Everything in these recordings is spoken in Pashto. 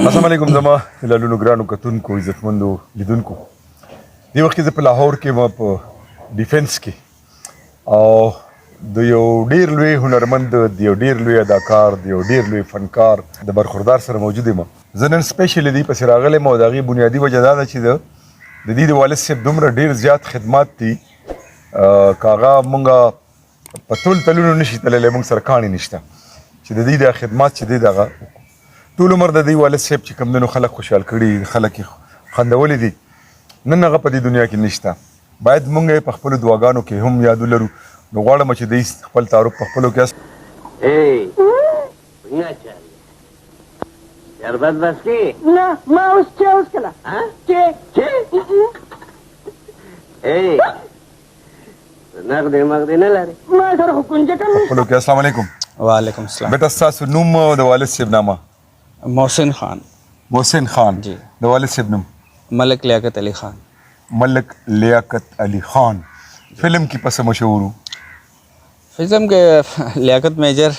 السلام علیکم زما هلالونو ګرانو کتونکو عزتمندو لیدونکو دې وخت کې زه په لاهور کې ما په ډیفنس کې او د یو ډیر لوی هنرمند د یو ډیر لوی اداکار د یو ډیر لوی فنکار د برخوردار سره موجود یم زه نن سپیشلی دې پسې راغلی یم او د هغې بنیادي وجه دا ده چې د دې د والد صاحب دومره ډیر زیات خدمات دي که هغه مونږ په ټول تلونو نشي تللی مونږ سره کاڼي نشته چې د دې د خدمات چې دی دغه ټول عمر د دې والد صاحب چې کوم دنو خلک خوشحال کړي خلک یې خندولي دي نن هغه په دې دنیا کې نشته باید مونږ یې په خپلو دعاګانو کې هم یاد ولرو نو غواړم چې دوی خپل تعارف په خپلو کې شربت بس کی؟ نه ما اوس چه اوس کله نقدې مقدې نه لري ما سره خو کنجه کم په خپلو کې السلام علیکم وعلیکم السلام بیټا ستاسو نوم او د والد صاحب نامه محسن خان محسن خان جی د والد صاحب نوم ملک لیاقت علی خان ملک لیاقت علی خان فلم کې پس مشهور فلم کې لیاقت میجر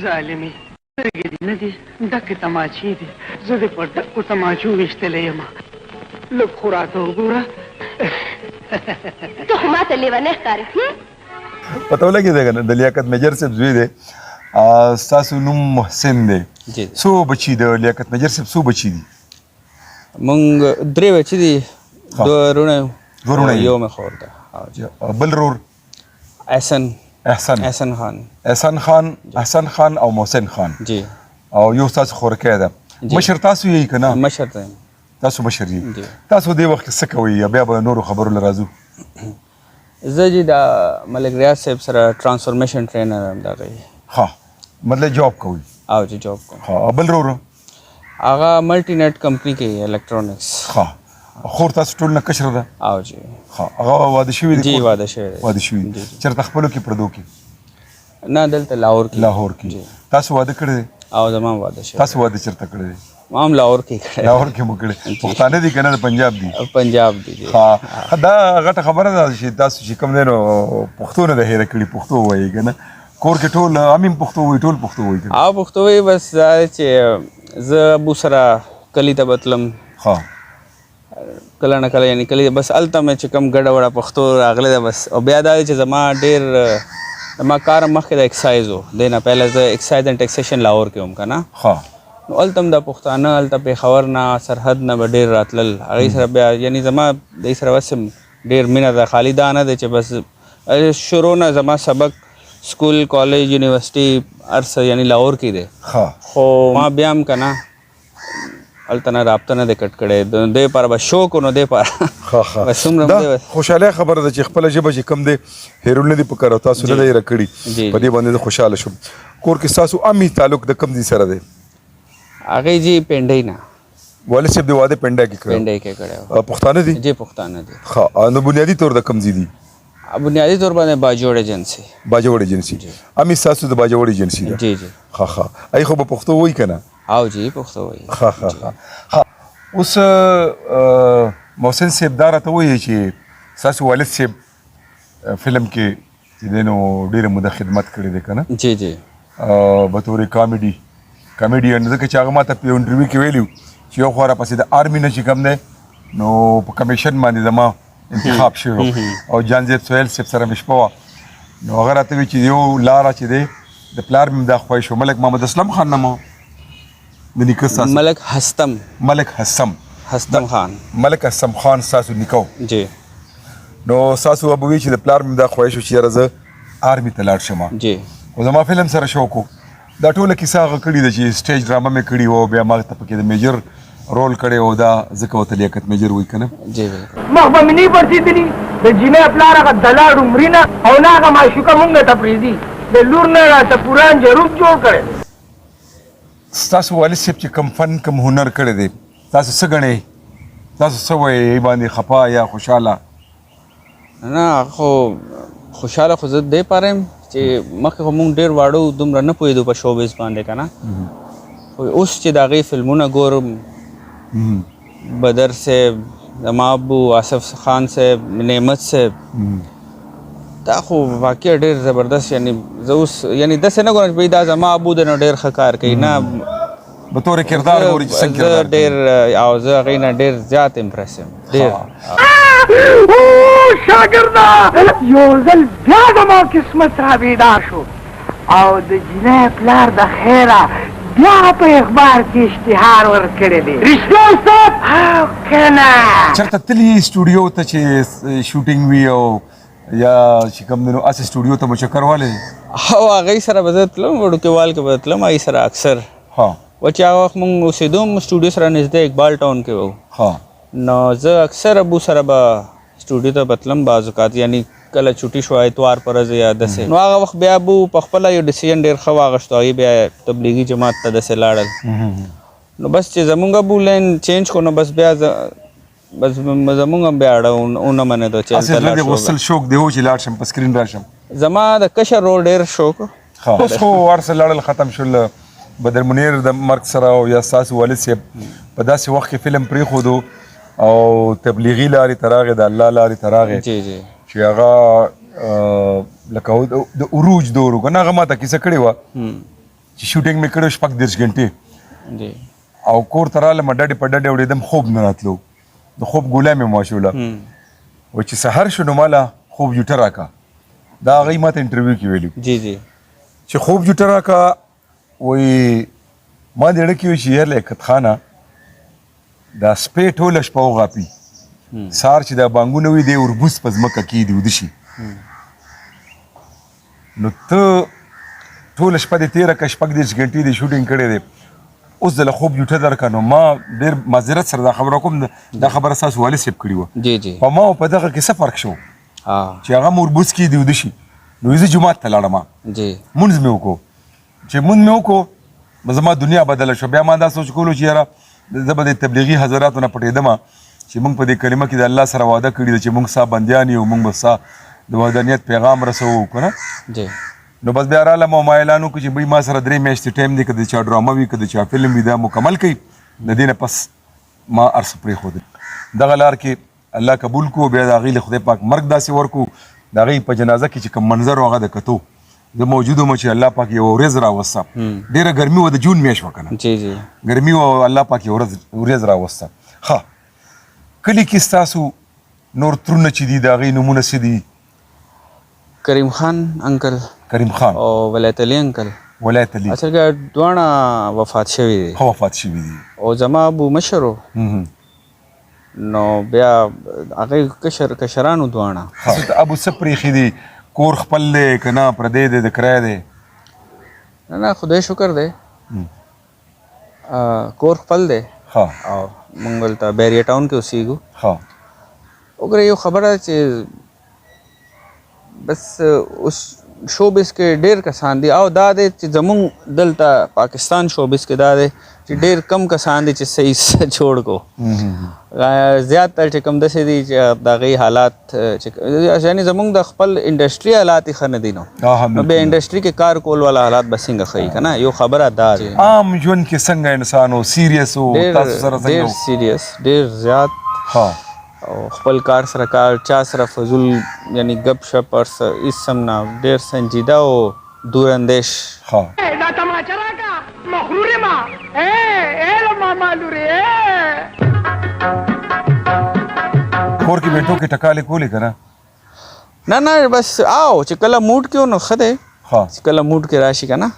ظالمي سترګې دې نه دي ډکې تماچې دي زه دې په ډکو تماچو ویشتلی یم لږ خو راته وګوره ته خو ماته لیونی ښکارې پته ولګېده که نه د لیاقت میجر صاحب زوی دی ستاسو نوم محسن دی جی څو بچي د لیاقت میجر صاحب څو بچي دي مونږ درې بچي دي دوه وروڼه دوه وروڼه یو مې خور ده بل رور احسن خان خان او محسن خان جی او یو ستاسو خورکی ده مشر تاسو یې که نه مشر ته تاسو مشر یې تاسو دې وخت کې څه کوئ بیا به نورو خبرو له راځو زه جی د ملک ریاض صاحب سره ټرانسفورمیشن ټرینر یم دغه ها مطلب جاب کوئ او جی جاب کوم ها بل رور هغه ملټي نیټ کمپنی کې الکترونکس ها خور تاسو ټول نه کشره ده او جی ها هغه واده شوي جی واده شوی دی چېرته خپلو کې پردو کې نه دلته لاهور کې تاسو واده کړی دی او زما واده شوی تاسو واده چېرته کړی دی ما هم لاهور کې کړی لاهور کې مو کړی پښتانه دي که نه د پنجاب دي پنجاب دي ها دا غټه خبره ده چې تاسو چې کوم دی نو پښتو نه ده هېره کړي پښتو وایي که نه کور کې ټول امیم پښتو وایي ټول پښتو وایي او پښتو وایي بس دا چې زه ابو سره کلي ته به تلم ها کله نه کله یعنی کلي بس هلته مې چې کوم ګډه وډه پښتو راغلی ده بس او بیا دا دی چې زما ډېر زما کار مخکې د اکسایز و دی نه پهله زه اکسایز اینډ ټیکسیشن لاهور کې وم که نه ها نو هلته هم د پښتانه هلته پېښور نه سرحد نه به ډېر راتلل هغې سره بیا یعنی زما دې سره بس ډېر مینه ده خالي دا نه دی چې بس شروع نه زما سبق سکول کالج یونیورسټي هر څه یعنی لاهور کې دی خو ما بیا هم که نه هلته نه رابطه نه دی کټ کړی د دې پاره به شوق و نو دې پاره بس څومره خوشحالۍ خبره ده چې خپله ژبه چې کوم دی هېرول نه دي په کار او تاسو نه ده هېره کړي په دې باندې زه خوشحاله شوم کور کې ستاسو امي تعلق د کوم ځای سره دی هغې جی پنډۍ نه والد صاحب د واده پنډۍ کې کړی پنډۍ کې کړی پښتانه دي جی پښتانه دي ښه نو بنیادي طور د کوم ځای دي بنیادي طور باندې باجوړ ایجنسي امي ستاسو د باجوړ ایجنسي ده جی ښه ای خو به پښتو وایي که نه او جی پښتو وایي ښه اوس محسن صاحب دا راته وایي چې ستاسو والد صاحب فلم کې چې دی نو ډېره موده خدمت کړې دی که نه جی بطور کامیډین ځکه چې هغه ماته په یو انټرویو کې ویلي چې یو خوا راپسې د آرمي نه چې کوم دی نو په کمیشن باندې زما انتخاب شوی او جان زید سهیل صاحب سره مې شپه وه نو هغه راته وایي چې یو لاره چې دی د پلار مې دا خواهش و ملک محمد اسلم خان نوم د نیکه ستاسو ملک هستم خان ستاسو نیکه جی نو ستاسو به وایي چې د پلار مې دا خواهش و چې یاره زه آرمي ته لاړ شم جی خو زما فلم سره شوق و دا ټوله کیسه هغه کړې ده چې سټیج ډرامه مې کړې وه بیا ما ته پکې د میجر رول کړی و دا ځکه ورته لیاقت میجر وایي که نه جی بالکل مخ به مې نه پړسېدلي د جینۍ پلار هغه دلاړ عمرینه او نه هغه معشوقه مونږ ته پرېږدي د لور نه راته پوران جروب جوړ کړی ستاسو والد صاحب چې کوم فن کوم هنر کړی دی تاسو څه ګڼئ تاسو څه وایئ باندې خفه یا خوشحاله نه خو خوشحاله خو زه دې پاره یم چې مخکې خو مونږ ډېر واړه دومره نه پوهېدو په شوبیز باندې که نه خو اوس چې د هغې فلمونه ګورم بدر صاحب زما ابو آصف خان صاحب نعمت صاحب دا خو واقعا ډېر زبردست یعنی زه اوس یعنی داسې نه ګورم چې دا زما ابو دی نو ډېر ښه کار کوي نه به طور کردار ګوري چې څنګه زه کردار ډېر او زه هغې نه ډېر زیات امپرس یم ډېر او شاګرده یو ځل بیا زما قسمت را بیدار شو او د جنۍ پلار د خیره بیا په اخبار کې اشتهار ورکړی دی رښتیا استاد او که نه چېرته تلي سټوډیو ته چې شوټینګ وي او یا چې کوم دی نو هسې سټوډیو ته مو چکر والی او هغې سره به زه تلم وړوکېوال کې به تلم هغې سره اکثر ها و چې هغه وخت مونږ اوسېدو هم سټوډیو سره نږدې اقبال ټاون کې وو ها نو زه اکثر ابو سره به سټوډیو ته به تلم بعض اوقات یعنی کله چوټي شو اتوار پر ورځ یا داسې نو هغه وخت بیا ابو په خپله یو ډیسیژن ډېر ښه واخیستو هغې بیا تبلیغي جماعت ته داسې لاړل نو بس چې زمونږ ابو لین چینج کړو نو بس بیا بس زمونږ هم بیا اړه ونه منېدو چې هسې زړه دې غوښتل شوق دی و چې لاړ شم په سکرین راشم زما د کشر رول ډېر شوق ها اوس خو ورسه لړل ختم شول بدر منیر د مرګ سره او یا ستاسو والد صاحب په داسې وخت کې فلم پرېښودو او تبلیغي لارې ته راغې د الله لارې ته راغې جی جی چې هغه لکه د عروج دور و که نه هغه ما ته کیسه کړې وه چې شوټینګ مې کړی 36 غنټې جی او کور ته رالم ډډې په ډډې اورېدم خوب نه راتلو د خوب ګوله مې ماشوله و چې سحر شو نو ماله خوب جوټه راکا دا هغوی ما ته انټرویو کې ویلي جی جی چې خوب جوټه راکا وایي ما د اړه کې وي چې یار لیاقت خانه دا سپی ټوله شپه وغاپي سهار چې دا بانګونه وي دی وربوس په ځمکه کېږدي وده شي نو ته ټوله شپه دې تېره کړه 36 غنټې دې شوټینګ کړی دی اوس دله خوب جوټه درکړه نو ما ډېر معذرت سره دا خبره کوم دا خبره ستاسو والد صاحب کړې وه جی جی په ما او په دغه کې څه فرق شو چې هغه م وربوس کېږدي وده شي نو زه جومات ته لاړم جی مونځ مې وکړو چې مونځ مې وکړو زما دنیا بدله شو بیا ما دا سوچ کولو چې یاره زه به د تبلیغي حضراتو نه پټېدم چې مونږ په دې کلمه کې د الله سره وعده کړې ده چې مونږ ستا بندیان یو مونږ به ستا د وحدانیت پیغام رسوو که نه جی نو بس بیا رالم او ما اعلان وکړو چې بھائی ما سره 3 میاشتې ټایم دی که د چا ډرامه وي که د چا فلم وي دا مکمل کوي د دې نه پس ما هر څه پرېښودل دغه لار کې الله قبول کړو بیا د هغې له خدای پاک مرګ داسې ورکړو د هغې په جنازه کې چې کوم منظر و هغه د کتو زه موجود وم چې الله پاک یو ورځ راوسته ډېره ګرمي وه د جون میاشت وه که نه جی جی ګرمي وه او الله پاک یو ورځ راوسته ښه کلي کې ستاسو نور ترونه چې دي د هغې نومونه څه دي کریم خان انکل کریم خان او ولایت علي انکل ولایت علي اصل کې دواړه وفات شوي دي ښه وفات شوي دي او زما ابو مشر و نو بیا هغې کشرانو دواړه ابو څه پرېښي دي کور خپل دی که نه پردی دی د کرایه دی نه خدای شکر دی کور خپل دی ښه او موږ دلته بیریا ټاون کې اوسېږو ښه وګوره یو خبره چې بس اوس شوبز کې ډېر کسان دي او دا دی چې زمونږ دلته پاکستان شوبز کې دا دی چې ډېر کم کسان دي چې صحیح جوړ کو زیاتره چې کم داسې دي چې د هغې حالات یعنې زمونږ د خپل انډسټري حالات یې ښه نه دي نو بیا انډسټري کې کار کول والا حالات به څنګه ښیي که نه یو خبره دا دی عام ژوند کې څنګه انسان و سیریس و تاسو سره څنګه ډېر سیریس ډېر زیات ها او خپل کار سره کار چا سره فضول یعنی گپ شپ اور اس سم نه ډېر سنجیده او دور اندیش ها دا تماچا راکا مغرور ما لو ماما لوري کور کې بیٹو کې ټکالې کولې که نه نه بس آو چې کله موډ کې و نو ښه دی ها چې کله موډ کې راشي که نه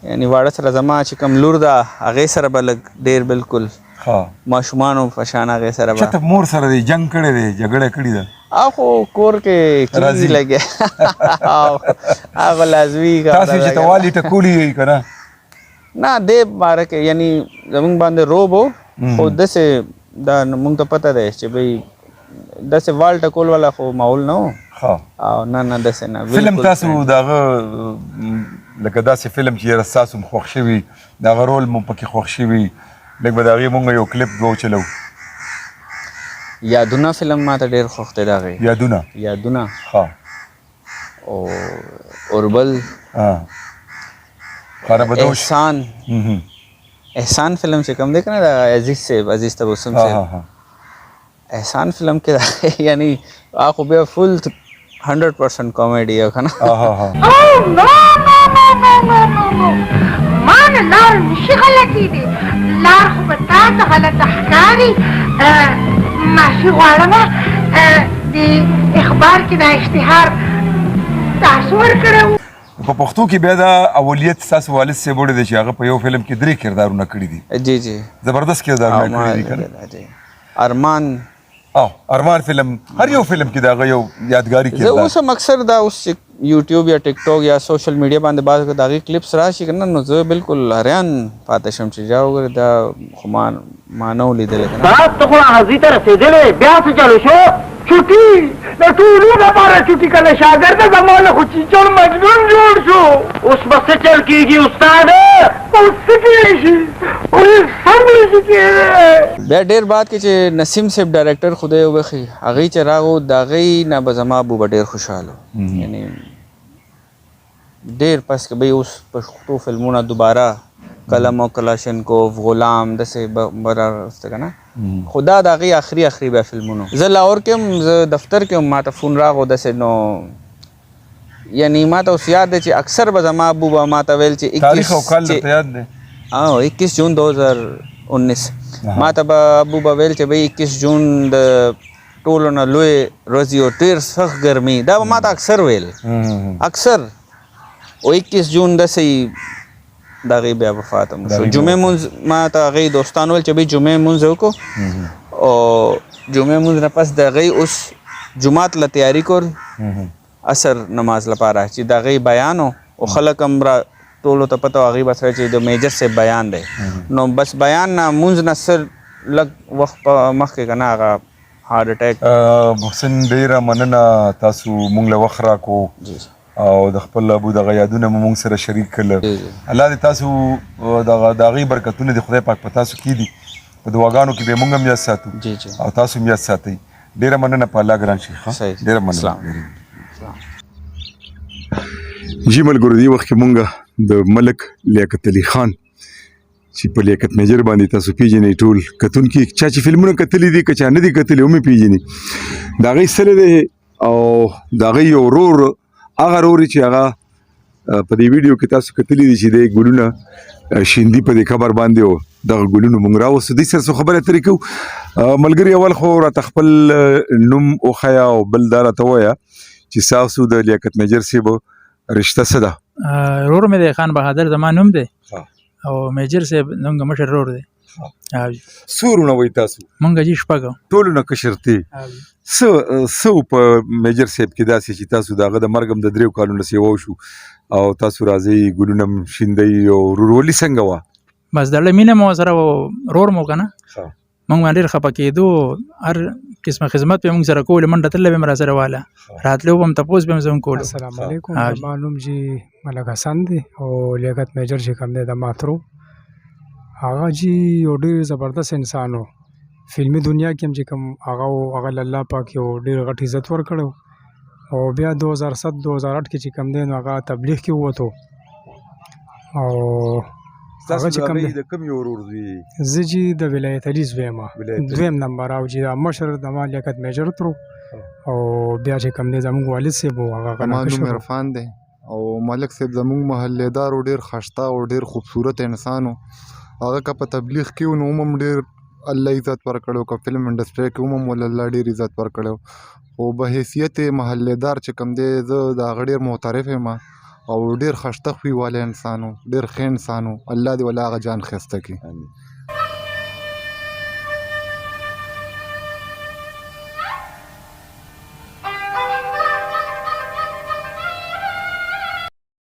یعنی واړه سره زما چې کوم لور ده هغې سره به لږ ډېر بالکل ها ماشومانو په شان هغې سره به چاته مور سره دی جنګ کړی دی جګړه کړې ده خو کور کې کلیزي لګیا هغه لازمي تاسو چې ته والي ټکولي یې که نه نه دې باره کې یعنی زمونږ باندې روب و خو داسې دا مونږ ته پته دی چې بھائی داسې وال ټکول والا خو ماحول نه و او نه داسې نه فلم تاسو د هغه لکه داسې فلم چې یاره ستاسو م خوښ شوي د هغه رول مو پکې خوښ شوي لږ به د هغې مونږ یو کلیپ به وچلو یادونه فلم ما ته ډېر خوښ دی د هغې یادونه ها او اوربل احسان فلم چې کوم دی که نه د عزیز صاحب عزیز تبسم صاحب احسان فلم کې یعنی خو بیا فل 100% کامیډي او که نه ما نه لار نشي غلطېدی څه غلطه ښکاري معافي غواړم د اخبار کې د اشتهار تاسو ورکړی و په پښتو کې بیا دا اولیت ستاسو والد صاحب وړی دی چې هغه په یو فلم کې 3 کردارونه کړي دي جی جی زبردست کردارونه کړي دي کنه جی ارمان ارمان فلم هر یو فلم کې دا هغه یو یادګاري زه کردار اوس هم اکثر دا اوس یوټیوب یا ټیک ټاک یا سوشل میډیا باندې بعض د هغې کلیپس راشي که نه نو زه بالکل حیران پاتې شم چې جا وګورې دا خو ما نه و لیدلی که نه ساعت ته خو حاضري ته رسېدلی بیا څه چلو شو چوټي د ټولو لپاره چوټي کله شاګرده زما له خو چیچل مجنون جوړ شو اوس به څه چل کېږي استاده اوس څه کېدی شي اوس هم نه شي کېدی بیا ډېر بعد کې چې نسیم صاحب ډایرکټر خدای وبخي هغې چې راغو د هغې نه به زما ابو به ډېر خوشحاله یعنې ډېر پس کې به اوس پښتو فلمونه دوباره قلم او کلاشنکوف غلام داسې به راسته که نه خو دا د هغې آخري بیا فلمونو زه لاهور کې هم زه دفتر کې هم ما ته فون راغو داسې نو یعنی ما ته اوس یاد دی چې اکثر به زما ابو به ما ته ویل چې تاریخ او کال درته یاد دی 21 جون 2019 ما ته به ابو به ویل چې بھائی 21 جون د ټولو نه لوی ورځ او ډېر سخت ګرمي دا به ما ته اکثر ویل اکثر او 21 جون داسې د هغې بیا وفات هم شو جمعې مونځ ما ته هغې دوستان ویل چې بھائی جمعې مونځ وکړو او جمعې مونځ نه پس د هغې اوس جومات له تیاري کول عصر نماز لپاره چې د هغې بیان او خلک هم را ټولو ته پته هغې به سره چې د میجر صاحب بیان دی نو بس بیان نه مونځ نه سر لږ وخت په مخکې که نه هغه هارډ اټیک محسن ډېره مننه تاسو مونږ له وخت راکو او د خپل ابو دغه یادونه مو مونږ سره شریک کړل الله دې تاسو د هغې برکتونه د خدای پاک په تاسو کې دي په دعاګانو کې به مونږ هم یاد ساتو او تاسو هم یاد ساتئ ډېره مننه په الله ګران شي ډېره مننه جی ملګرو دې وخت کې مونږ د ملک لیاقت علي خان چې په لیاقت میجر باندې تاسو پیژنئ ټول کتونکي چا چې فلمونه کتلي دي که چا نه دي کتلي هم یې پیژني د هغې سره دی او د هغې یو ورور هغه ورور چې هغه په دې ویډیو کې تاسو کتلي دي چې دی ګلونه شیندي په دې قبر باندې او دغه ګلونو مونږ راوستو دوی سره څه خبرې اترې کوو ملګري اول خو راته خپل نوم وښیه او بل دا راته ووایه چې ستاسو د لیاقت میجر صاحب رشته څه ده ورور مې دی خان بهادر زما نوم دی او میجر صاحب زموږ مشر ورور دی څو وروڼه وایي تاسو مونږ جي شپږ ټولو نه کشر تی څه په میجر صاحب کې داسې چې تاسو د هغه د مرګ هم د 3 کالونو سیوا وشو او تاسو راځئ ګلونه هم شیندئ او ورورولي څنګه وه بس د زړه مینه مو سره ورور مو که نه مونږ باندې ډېر خفه کېدو هر قسمه خدمت به مونږ سره کولې منډه تللی به م راسره واله راتلو به م تپوس به م زموږ کولو السلام علیکم زما نوم جی ملک حسن دی او لیاقت میجر چې کوم دی د ماترو هغه جی یو ډېر زبردست انسان و فلمي دنیا کې هم چې کوم هغه هغه الله پاک یو ډېر غټ عزت ورکړی او بیا 2007 2008 کې چې کوم دی نو هغه تبلیغ کې ووتو او هغه چې کوم دی د کوم یو ورور دی زه جی د ولایت علي زوی یم دویم نمبر او چې مشر د ما لیاقت میجر ترو او بیا چې کوم دی زموږ والد صاحب و هغه زما نوم عرفان دی او ملک صاحب زموږ محلېدار او ډېر ښایسته او ډېر خوبصورت انسان و هغه که په تبلیغ کې و نو هم ډېر الله عزت ورکړی و که فلم انډسټرۍ کې هم الله ډېر عزت ورکړی و خو به حیثیت محلېدار چې کوم دی زه د هغه ډېر معترف یم او ډېر ښایسته خوی والی انسان و ډېر ښه انسان و الله دې ولا هغه جان ښایسته کړي